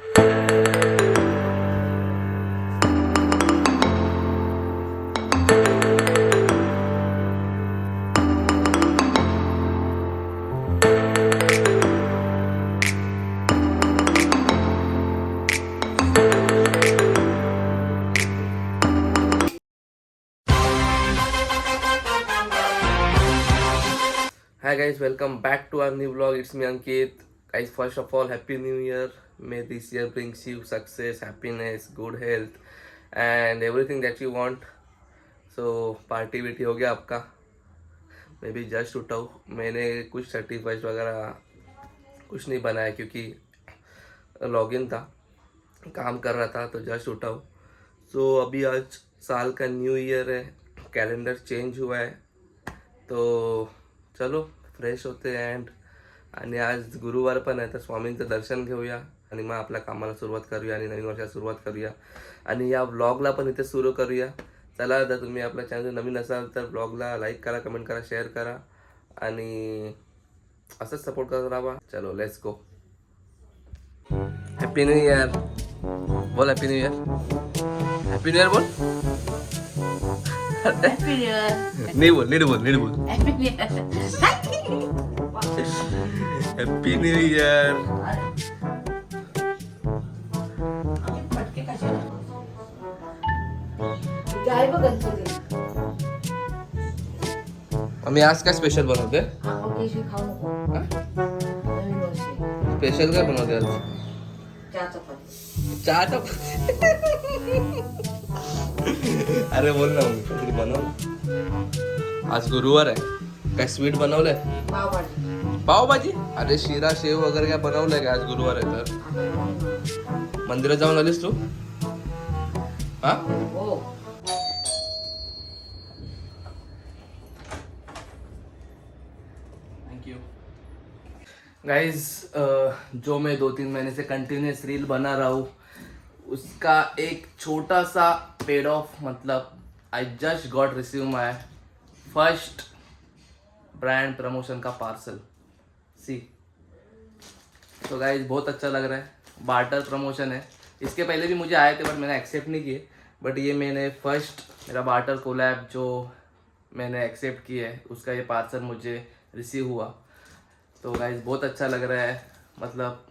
Hi guys, welcome back to our new vlog. It's me Ankit. Guys, first of all, happy new year. May this year brings you success, happiness, good health and everything that you want. So party विटी हो गया आपका? मैं भी just उठा हूँ. मैंने कुछ 31 वगैरह कुछ नहीं बनाया क्योंकि लॉगिन था, काम कर रहा था, तो जस्ट उठा हूँ. सो अभी आज साल का न्यू ईयर है, कैलेंडर चेंज हुआ है, तो चलो फ्रेश होते अँड आणि आज गुरुवार पण आहे, तर स्वामींचं दर्शन घेऊया आणि मग आपल्या कामाला सुरुवात करूया आणि नवीन वर्षात सुरुवात करूया आणि या व्लॉगला पण इथे सुरू करूया. चला, जर तुम्ही आपल्या चॅनल नवीन असाल तर व्लॉगला लाईक करा, कमेंट करा, शेअर करा आणि असंच सपोर्ट करत राहा. चलो let's go. Happy new year बोल. Happy new year. Happy new year बोल. नहीं बोल, नीट बोल, नीट बोल. Happy new year. आम्ही आज काय स्पेशल बनवते? स्पेशल काय बनवते आज? चहा चपाती. अरे बोल ना, मग बनव. आज गुरुवार आहे, काय स्वीट बनवलंय? पावभाजी. अरे शिरा शेव वगैरे काय बनवलंय का? आज गुरुवार आहे तर. मंदिरात जाऊन आलीस तू? हा. Thank you guys. जो मैं 2-3 महीने से कंटिन्यूस रील बना रहा हूँ, उसका एक छोटा सा पेड ऑफ, मतलब I just got receive my first brand promotion का पार्सल. सी तो गाइज बहुत अच्छा लग रहा है. बार्टर प्रमोशन है. इसके पहले भी मुझे आए थे बट मैंने एक्सेप्ट नहीं किए, बट ये मैंने फर्स्ट मेरा बार्टर कोलैब जो मैंने एक्सेप्ट किया है, उसका ये पार्सल मुझे रिसीव हुआ. तो गाइज बहुत अच्छा लग रहा है. मतलब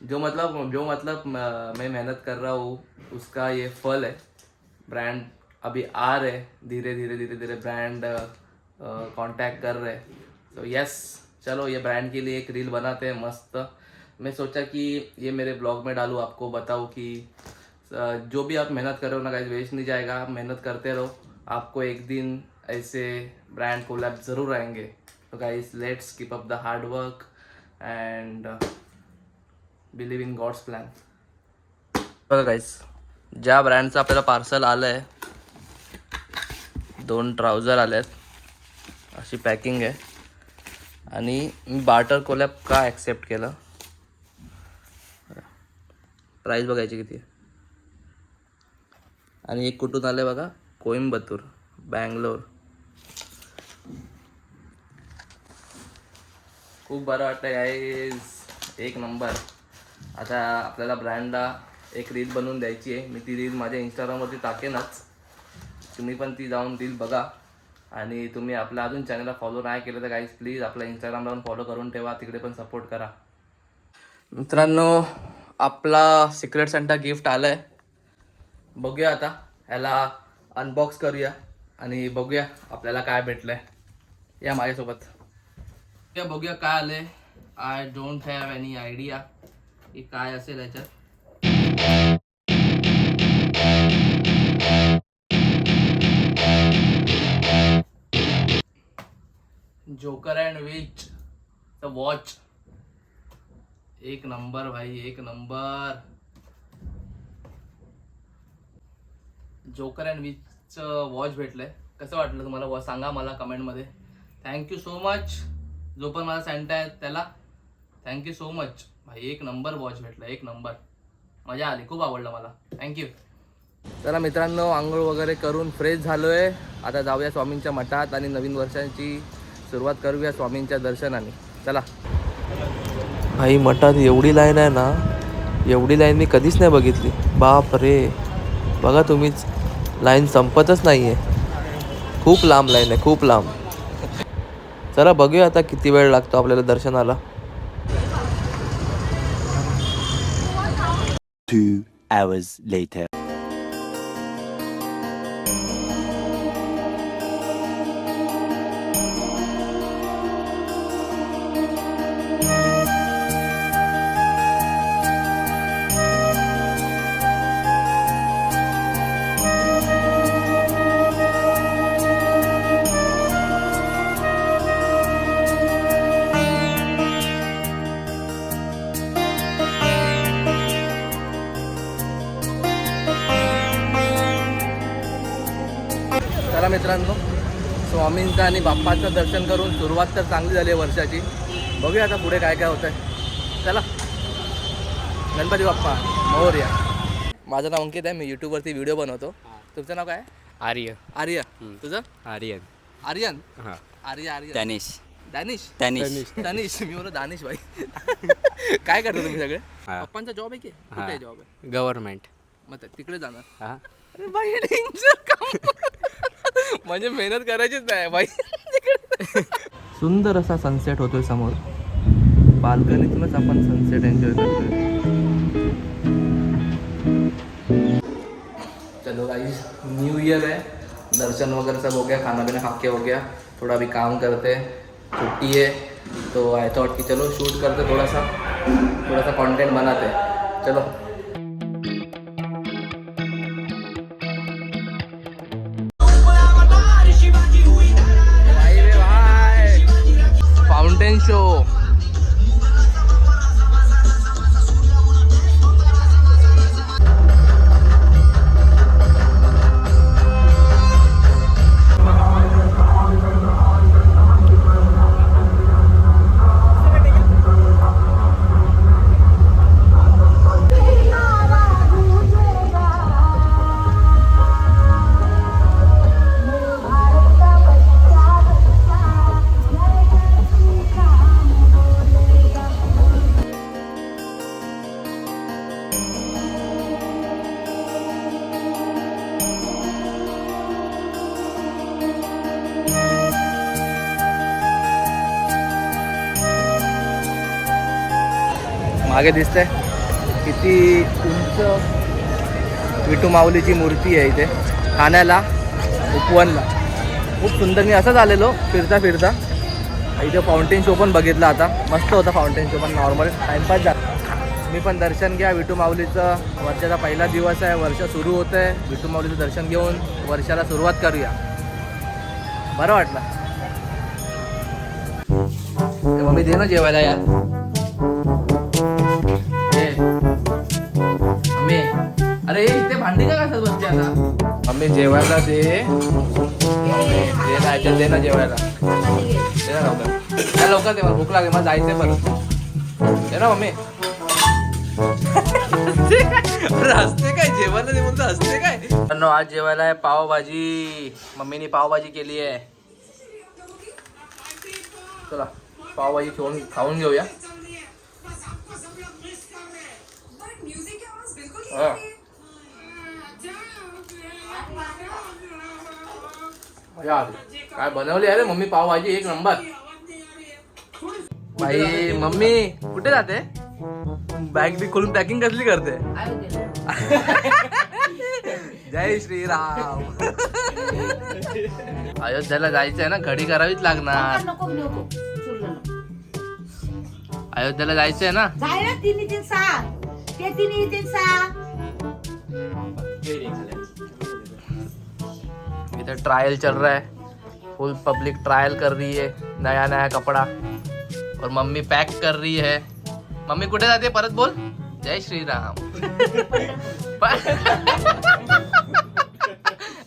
जो मैं मेहनत कर रहा हूँ उसका ये फल है. ब्रांड अभी आ रहे, धीरे धीरे ब्रांड कांटेक्ट कर रहे. तो यस, चलो ये ब्रांड के लिए एक रील बनाते हैं मस्त. मैं सोचा कि ये मेरे ब्लॉग में डालूँ, आपको बताऊँ कि जो भी आप मेहनत कर रहे हो ना गाइस, वेस्ट नहीं जाएगा. आप मेहनत करते रहो, आपको एक दिन ऐसे ब्रांड कोलैब ज़रूर आएंगे. तो guys, let's keep up the hard work and believe in God's plan. बघा गाइस, ज्या ब्रँडचं आपल्याला पार्सल आलं आहे, 2 ट्राउजर आले आहेत, अशी पॅकिंग आहे. आणि मी बार्टर कोलॅब का ॲक्सेप्ट केलं, प्राईस बघायची किती आहे. आणि एक कुठून आलं बघा, कोइंबतूर, बँगलोर. खूप बरं वाटतं गाईज, एक नंबर. आता आपल्याला ब्रँडला एक रील बनवून द्यायची आहे. मी ती रील माझ्या इंस्टाग्रामवरती टाकेनच, तुम्ही पण ती जाऊन रील बघा. आणि तुम्ही आपल्या अजून चॅनलला फॉलो नाही केलं तर गाईज प्लीज आपल्या इंस्टाग्रामला पण फॉलो करून ठेवा, तिकडे पण सपोर्ट करा. मित्रांनो, आपला सिक्रेट सेंटा गिफ्ट आलं आहे. बघूया आता, ह्याला अनबॉक्स करूया आणि बघूया आपल्याला काय भेटलं आहे. या माझ्यासोबत बघूया काय आलं आहे. I don't have any idea की काय असेल याच्यात. Joker and witch the watch. एक नंबर भाई, एक नंबर. जोकर अँड विचचं वॉच भेटलंय. कसं वाटलं तुम्हाला सांगा मला कमेंटमध्ये. Thank you so much. जो पण मला सेंट आहे त्याला थँक्यू सो मच भाई. एक नंबर वॉच भेटलं, एक नंबर. मजा आली, खूप आवडलं मला. थँक्यू. चला मित्रांनो, आंघोळ वगैरे करून फ्रेश झालो आहे. आता जाऊया स्वामींच्या मठात आणि नवीन वर्षाची सुरुवात करूया स्वामींच्या दर्शनाने. चला. भाई मठात एवढी लाईन आहे ना, एवढी लाईन मी कधीच नाही बघितली. बाप रे, बघा तुम्हीच, लाईन संपतच नाही आहे. खूप लांब लाईन आहे, खूप लांब. चला बघूया आता किती वेळ लागतो आपल्याला दर्शनाला. 2 hours later. चला मित्रांनो, स्वामींचं आणि बाप्पाचं दर्शन करून सुरुवात तर चांगली झाली आहे वर्षाची. बघूया आता पुढे काय काय होतं आहे. चला, गणपती बाप्पा मोरया. माझं नाव अंकित आहे, मी यूट्यूबवरती व्हिडिओ बनवतो. तुमचं नाव काय आहे? आर्य. आर्य. तुझं? आर्यन. आर्यन. हां. आर्य. Danish. दानिश. दानिश. मी बोललो दानिश भाई. काय करता तुम्ही सगळे? हा. पप्पांचा जॉब आहे की कुठे आहे जॉब आहे? गव्हर्नमेंट. मग तिकडे जाणार. हां. अरे बाई, danger काम. म्हणजे मेहनत करायचीच नाही भाई. सुंदर असा सनसेट होतोय समोर. बाल्कनीतूनच आपण सनसेट एन्जॉय करतोय. चलो गाइस, न्यू ईयर है, दर्शन वगैरह सब हो गया, खाना पीना खा के हो गया, थोड़ा भी काम करते, छुट्टी है तो आई थॉट कि चलो शूट करते, थोड़ा सा कंटेंट बनाते. चलो. भाई रे भाई, फाउंटेन शो. मागे दिसतंय किती उंच विठू माऊलीची मूर्ती आहे इथे ठाण्याला, उपवनला. खूप सुंदर. मी असंच आलेलो फिरता इथे फाउंटेन शो पण बघितला. आता मस्त होता फाउंटेन शो, पण नॉर्मल टाईमपास झाला. मी पण दर्शन घ्या विठू माऊलीचं. वर्षाचा पहिला दिवस आहे, वर्ष सुरू होतं आहे. विठू माऊलीचं दर्शन घेऊन वर्षाला सुरुवात करूया. बरं वाटलं. मम्मी दे ना जेवायला यार. मम्मी, अरे इथे भांडी का घासत बसते आता? मम्मी जेवायला दे. दे ना जेवायला. दे ना लवकर दे, मला भूक लागेल, मला जायचंय परत. दे ना मम्मी. हसते काय जेवायला दे म्हणतो, हसते काय? आज जेवायला आहे पावभाजी. मम्मीने पावभाजी केली आहे. चला पावभाजी खाऊन घेऊया. मजा आली. काय बनवली अरे मम्मी पावभाजी, एक नंबर. भाई मम्मी कुठे जाते? बॅग बी खोलून पॅकिंग कसली करते? जय श्रीराम. अयोध्याला जायचंय ना, घडी करावीच लागणार. अयोध्याला जायचंय ना. इधर ट्रायल चल रहा है, फुल पब्लिक ट्रायल कर रही है नया नया कपड़ा, और मम्मी पैक कर रही है. मम्मी कुठे जाते परत बोल. जय श्रीराम.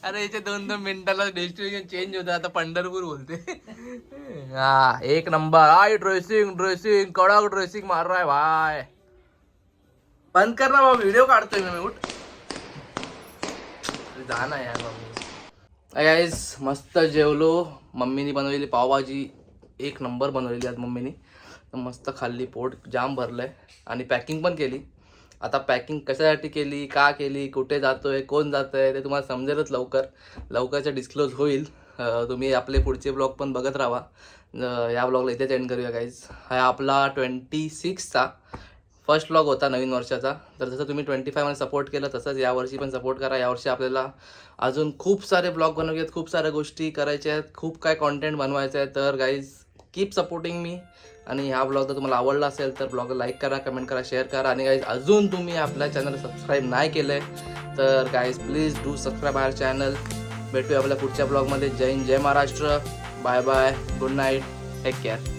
अरे याचे 2-2 मिनिटाला डेस्टिनेशन चेंज होतं. आता पंढरपूर बोलते. हा एक नंबर. आई ड्रेसिंग कडक ड्रेसिंग मार रहा है भाई. बंद कर ना बाबा, व्हिडिओ काढतोय मी. उठ जा ना यार. मम्मी गाईस मस्त जेवलो. मम्मीने बनवलेली पावभाजी एक नंबर बनवलेली आज मम्मीने. तर मस्त खाल्ली, पोट जाम भरलं आहे आणि पॅकिंग पण केली. आता पॅकिंग कशासाठी केली, का केली, कुठे जातो आहे, कोण जातं आहे, ते तुम्हाला समजेलच लवकरच्या डिस्क्लोज होईल. तुम्ही आपले पुढचे ब्लॉग पण बघत राहा. या ब्लॉगला इथेच एंड करूया गाईज. हा आपला 26चा फर्स्ट व्लॉग होता नवीन वर्षाचा. तर जसं तुम्ही 25 मध्ये सपोर्ट केलं तसंच यावर्षी पण सपोर्ट करा. यावर्षी आपल्याला अजून खूप सारे ब्लॉग बनवले आहेत, खूप साऱ्या गोष्टी करायच्या आहेत, खूप काय कॉन्टेंट बनवायचं आहे. तर गाईज कीप सपोर्टिंग मी. आणि हा ब्लॉग जर तुम्हाला आवडला असेल तर ब्लॉगला लाईक करा, कमेंट करा, शेअर करा. आणि गाईज अजून तुम्ही आपल्या चॅनलला सबस्क्राईब नाही केलं आहे तर guys please do subscribe our channel. भेटूया आपल्या पुढच्या ब्लॉगमध्ये. जय हिंद, जय Maharashtra. Bye bye, good night, take care.